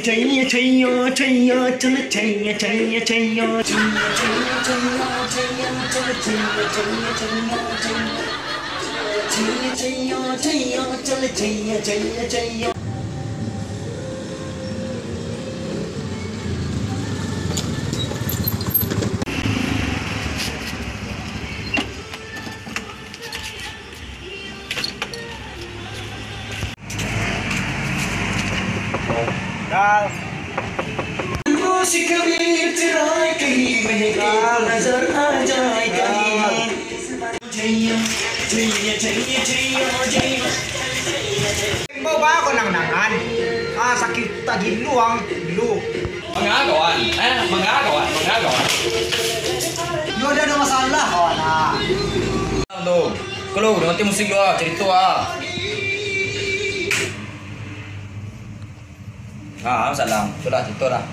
chaya chaya chaya chala chaya chaya chaya chaya chaya chaya chala chaya chaya chaya chaya chaya chaya chala chaya chaya chaya. नजर आ जाए Bawa ako ng nangan. Sakit tagi luang lu. Mangagawan. Mangagawan. Yo ada masalah kawan. Tuh, kalau nanti musik lu cerita salam. Itulah cerita lah.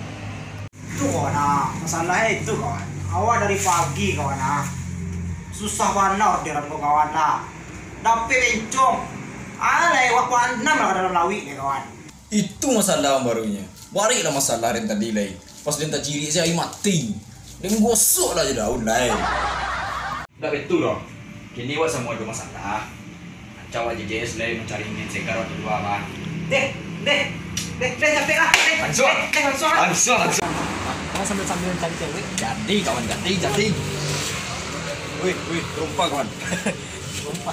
Itu kawan. Masalahnya itu kawan. Awak dari pagi kawan. Susah banget orderan kau kawan lah. Tapi bencong. Lewat 6 lah dalam lawi ni kawan. Itu masalah barunya. Barilah masalah yang tadi lai. Pas dia tak ciri saya mati. Dia gosok lah je daun lai. Dah betul dah. Kini awak semua ada masalah. Acau aja JS lai mencari ingin segar waktu dua kan. Deh, capek lah. Langsung. Kawan sambil cari cewek. Jadi kawan, jadi. Wih, rumpah kawan. Sumpah.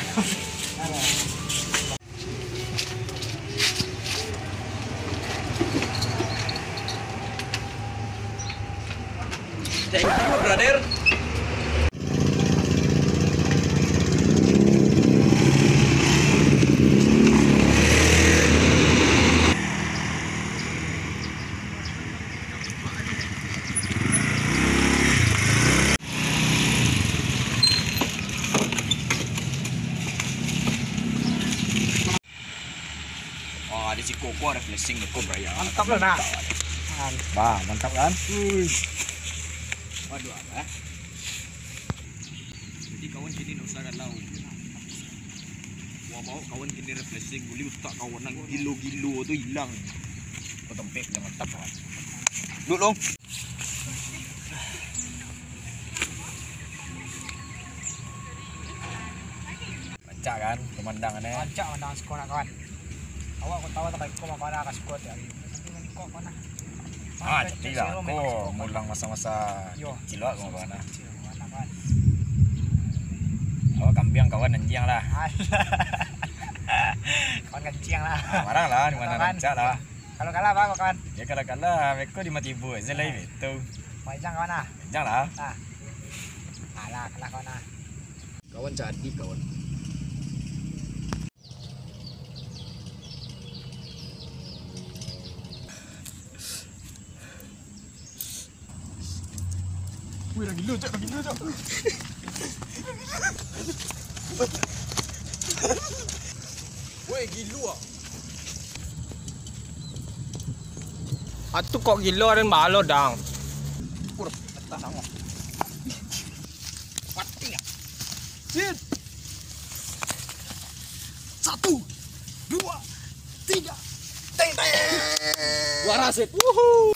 Thank you, brother. Ada si Koko ada flashing Koko beraya. Mantap lah nak. Wah, mantap kan? Waduh apa? Jadi kawan kini nak usah galau. Wah bawa kawan kini refreshing, boleh utak kawan nang gilo-gilo tu hilang. Kau tempek dah mantap kawan. Duduk long. Lancak kan pemandangannya? Lancak pemandangan sekolah kawan. Awak kau tahu tak kau makan nak sekolah tu hari. Nanti kau kawan. Jadilah kau mulang masa-masa kecil lah kau kawan. Oh kambing kawan anjing lah. Kawan kencing lah. Marah lah di mana lancak lah. Kalau kalah apa kawan? Ya kalah mereka di mati bu, saya lagi itu. Majang kawan ah. Jangan lah. Alah kalah kawan ah. Kawan jadi kawan. Wih lagi lu cak. Weh gila. Atu kok gila dan malo dang. Pur, atas sama. Pati ya. Sit. 1, 2, 3. Teng. Waras it. Woohoo.